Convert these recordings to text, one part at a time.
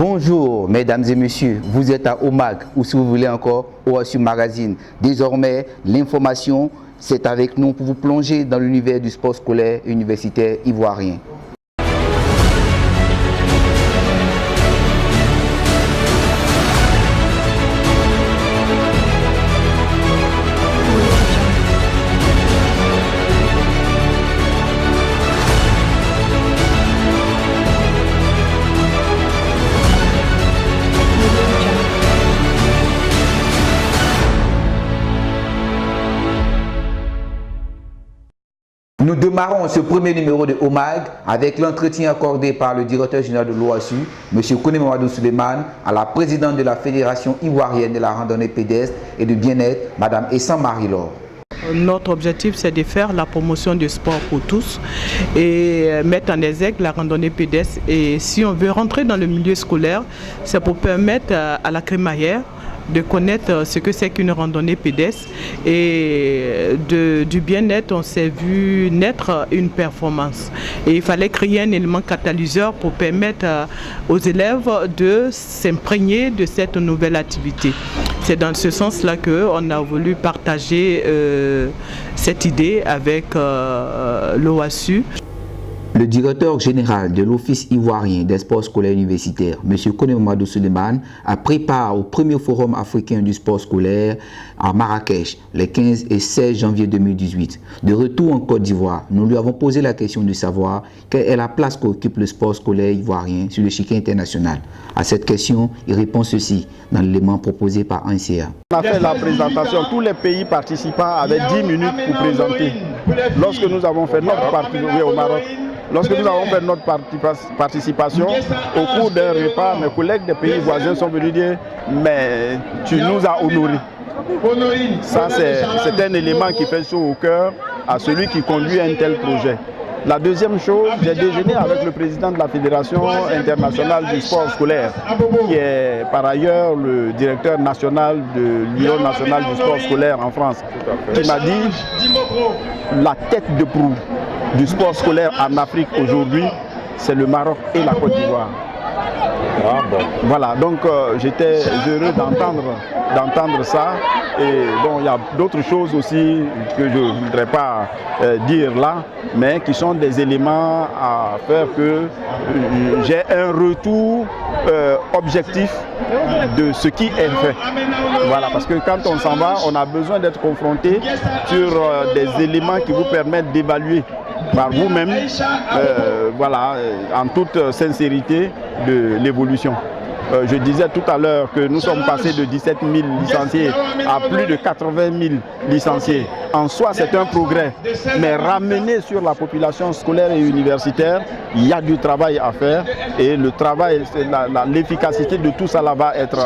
Bonjour mesdames et messieurs, vous êtes à OMAG ou si vous voulez encore OASU Magazine. Désormais, l'information, c'est avec nous pour vous plonger dans l'univers du sport scolaire et universitaire ivoirien. Nous démarrons ce premier numéro de OMAG avec l'entretien accordé par le directeur général de l'OASU, M. Kone Mamadou Souleymane, à la présidente de la Fédération ivoirienne de la randonnée pédestre et de bien-être, Mme Essan Marie-Laure. Notre objectif, c'est de faire la promotion du sport pour tous et mettre en exergue la randonnée pédestre. Et si on veut rentrer dans le milieu scolaire, c'est pour permettre à la crémaillère de connaître ce que c'est qu'une randonnée pédestre et du bien-être, on s'est vu naître une performance. Et il fallait créer un élément catalyseur pour permettre aux élèves de s'imprégner de cette nouvelle activité. C'est dans ce sens-là qu'on a voulu partager cette idée avec l'OASU. Le directeur général de l'Office ivoirien des sports scolaires universitaires, M. Kone Mamadou Souleymane, a pris part au premier forum africain du sport scolaire à Marrakech, les 15 et 16 janvier 2018. De retour en Côte d'Ivoire, nous lui avons posé la question de savoir quelle est la place qu'occupe le sport scolaire ivoirien sur l'échiquier international. À cette question, il répond ceci dans l'élément proposé par ANCA. On a fait la présentation, tous les pays participants avaient 10 minutes pour présenter. Lorsque nous avons fait notre participation au Maroc, lorsque nous avons fait notre participation, au cours d'un repas, mes collègues des pays voisins sont venus dire « mais tu nous as honorés ». Ça, c'est un élément qui fait chaud au cœur à celui qui conduit un tel projet. La deuxième chose, j'ai déjeuné avec le président de la Fédération internationale du sport scolaire, qui est par ailleurs le directeur national de l'Union nationale du sport scolaire en France, qui m'a dit la tête de proue du sport scolaire en Afrique aujourd'hui, c'est le Maroc et la Côte d'Ivoire. Ah bon. Voilà, donc j'étais heureux d'entendre ça. Et bon, il y a d'autres choses aussi que je ne voudrais pas dire là, mais qui sont des éléments à faire que j'ai un retour objectif de ce qui est fait. Voilà, parce que quand on s'en va, on a besoin d'être confronté sur des éléments qui vous permettent d'évaluer par vous-même, voilà, en toute sincérité, de l'évolution. Je disais tout à l'heure que nous sommes passés de 17 000 licenciés à plus de 80 000 licenciés. En soi, c'est un progrès. Mais ramener sur la population scolaire et universitaire, il y a du travail à faire. Et le travail, l'efficacité de tout ça là va être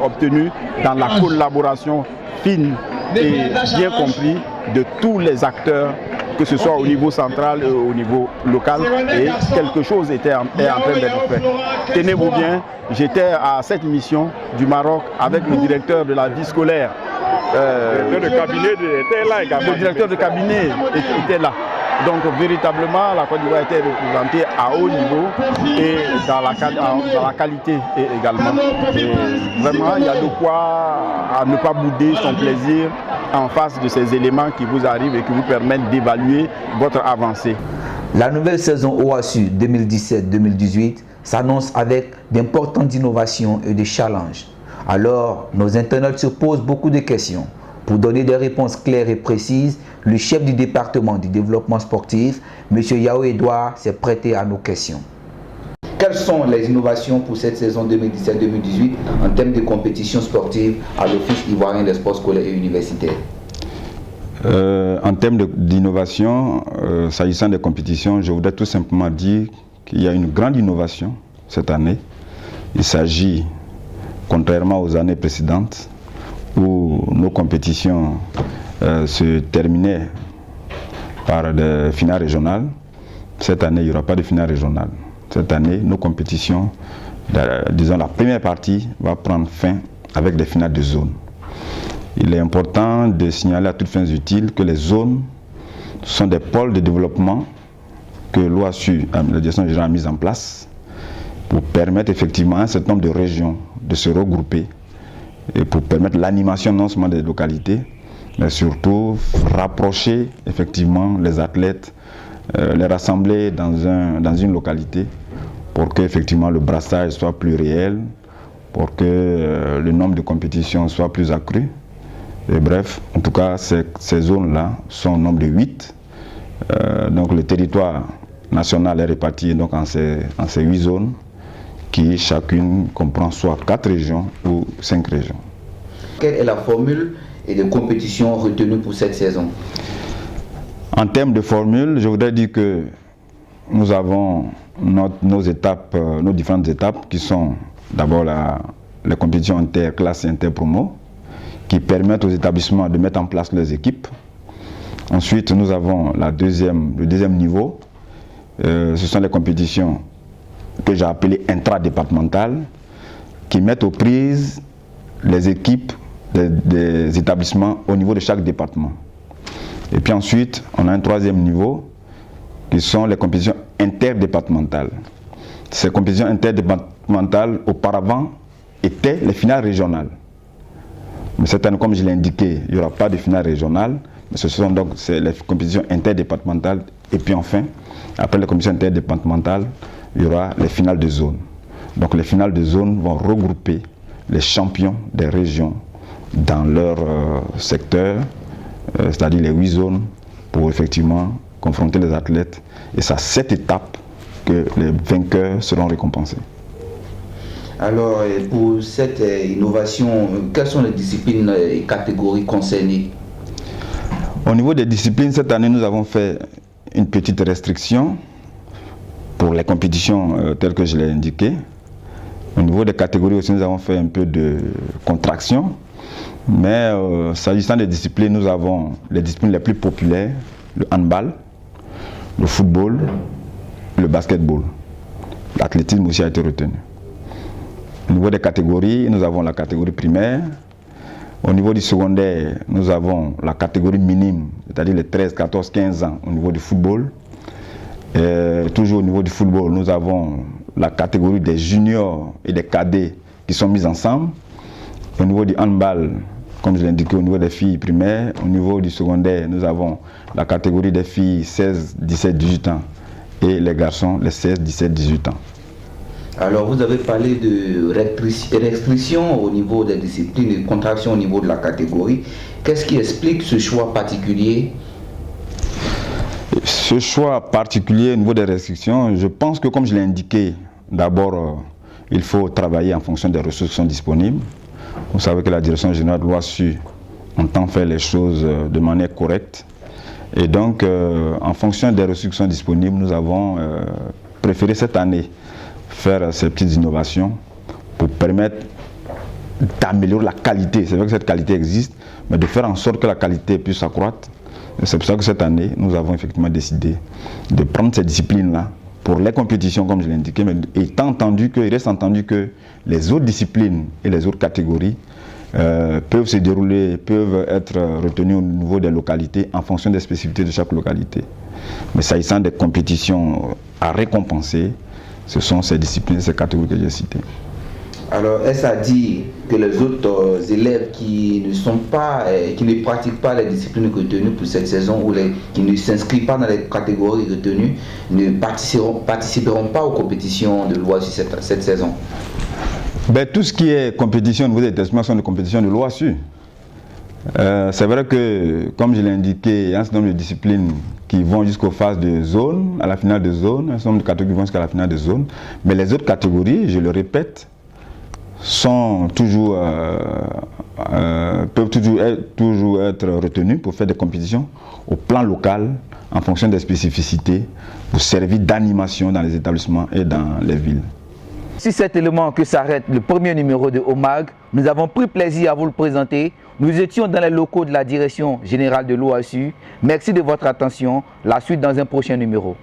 obtenue dans la collaboration fine et bien compris de tous les acteurs, que ce soit au niveau central et au niveau local, et quelque chose est en train d'être fait. Tenez-vous bien, j'étais à cette mission du Maroc avec le directeur de la vie scolaire. Le directeur de cabinet était là. Donc véritablement, la Côte d'Ivoire était représentée à haut niveau et dans la qualité également. Et vraiment, il y a de quoi à ne pas bouder son plaisir en face de ces éléments qui vous arrivent et qui vous permettent d'évaluer votre avancée. La nouvelle saison OASU 2017-2018 s'annonce avec d'importantes innovations et des challenges. Alors, nos internautes se posent beaucoup de questions. Pour donner des réponses claires et précises, le chef du département du développement sportif, M. Yao Edouard, s'est prêté à nos questions. Quelles sont les innovations pour cette saison 2017-2018 en termes de compétition sportive à l'Office ivoirien des sports scolaires et universitaires? En termes d'innovation, s'agissant des compétitions, je voudrais tout simplement dire qu'il y a une grande innovation cette année. Il s'agit, contrairement aux années précédentes, où nos compétitions se terminaient par des finales régionales. Cette année, il n'y aura pas de finale régionale. Cette année, nos compétitions, disons la première partie, va prendre fin avec des finales de zone. Il est important de signaler à toutes fins utiles que les zones sont des pôles de développement que l'OASU, la direction générale, a mis en place pour permettre effectivement à un certain nombre de régions de se regrouper et pour permettre l'animation non seulement des localités, mais surtout rapprocher effectivement les athlètes, les rassembler dans une localité pour que effectivement le brassage soit plus réel, pour que le nombre de compétitions soit plus accru. Et bref, en tout cas, ces zones-là sont au nombre de 8. Donc le territoire national est réparti donc en ces 8 zones qui chacune comprend soit 4 régions ou 5 régions. Quelle est la formule et de compétition retenue pour cette saison? En termes de formule, je voudrais dire que nous avons nos différentes étapes qui sont d'abord les compétitions interclasses et interpromo qui permettent aux établissements de mettre en place leurs équipes. Ensuite, nous avons le deuxième niveau. Ce sont les compétitions que j'ai appelées intradépartementales qui mettent aux prises les équipes des établissements au niveau de chaque département. Et puis ensuite, on a un troisième niveau qui sont les compétitions interdépartementales. Ces compétitions interdépartementales, auparavant, étaient les finales régionales. Mais cette année, comme je l'ai indiqué, il n'y aura pas de finale régionale. Mais ce sont donc les compétitions interdépartementales. Et puis enfin, après les compétitions interdépartementales, il y aura les finales de zone. Donc les finales de zone vont regrouper les champions des régions dans leur secteur, c'est-à-dire les 8 zones, pour effectivement confronter les athlètes. Et c'est à cette étape que les vainqueurs seront récompensés. Alors, pour cette innovation, quelles sont les disciplines et catégories concernées? Au niveau des disciplines, cette année, nous avons fait une petite restriction pour les compétitions telles que je l'ai indiqué. Au niveau des catégories aussi, nous avons fait un peu de contraction. Mais s'agissant des disciplines, nous avons les disciplines les plus populaires, le handball, le football, le basketball. L'athlétisme aussi a été retenu. Au niveau des catégories, nous avons la catégorie primaire. Au niveau du secondaire, nous avons la catégorie minime, c'est-à-dire les 13, 14, 15 ans au niveau du football. Et toujours au niveau du football, nous avons la catégorie des juniors et des cadets qui sont mis ensemble. Au niveau du handball, comme je l'ai indiqué, au niveau des filles primaires, au niveau du secondaire, nous avons la catégorie des filles 16, 17, 18 ans et les garçons les 16, 17, 18 ans. Alors, vous avez parlé de restriction au niveau des disciplines et de contraction au niveau de la catégorie. Qu'est-ce qui explique ce choix particulier? Ce choix particulier au niveau des restrictions, je pense que comme je l'ai indiqué, d'abord, il faut travailler en fonction des ressources qui sont disponibles. Vous savez que la Direction générale de l'OASU entend faire les choses de manière correcte. Et donc, en fonction des ressources qui sont disponibles, nous avons préféré cette année faire ces petites innovations pour permettre d'améliorer la qualité. C'est vrai que cette qualité existe, mais de faire en sorte que la qualité puisse s'accroître. C'est pour ça que cette année, nous avons effectivement décidé de prendre ces disciplines-là pour les compétitions, comme je l'ai indiqué, mais il reste entendu que les autres disciplines et les autres catégories peuvent se dérouler, peuvent être retenues au niveau des localités en fonction des spécificités de chaque localité. Mais s'agissant des compétitions à récompenser, ce sont ces disciplines, ces catégories que j'ai citées. Alors, est-ce à dire que les autres élèves qui ne pratiquent pas les disciplines retenues pour cette saison ou qui ne s'inscrivent pas dans les catégories retenues ne participeront pas aux compétitions de l'OASU cette saison? Tout ce qui est compétition au niveau des établissements sont des compétitions de l'OASU. C'est vrai que, comme je l'ai indiqué, il y a un certain nombre de disciplines qui vont jusqu'aux phases de zone, à la finale de zone, un certain nombre de catégories qui vont jusqu'à la finale de zone. Mais les autres catégories, je le répète, peuvent toujours être retenues pour faire des compétitions au plan local, en fonction des spécificités, pour servir d'animation dans les établissements et dans les villes. C'est cet élément que s'arrête le premier numéro de OMAG. Nous avons pris plaisir à vous le présenter. Nous étions dans les locaux de la Direction générale de l'OASU. Merci de votre attention. La suite dans un prochain numéro.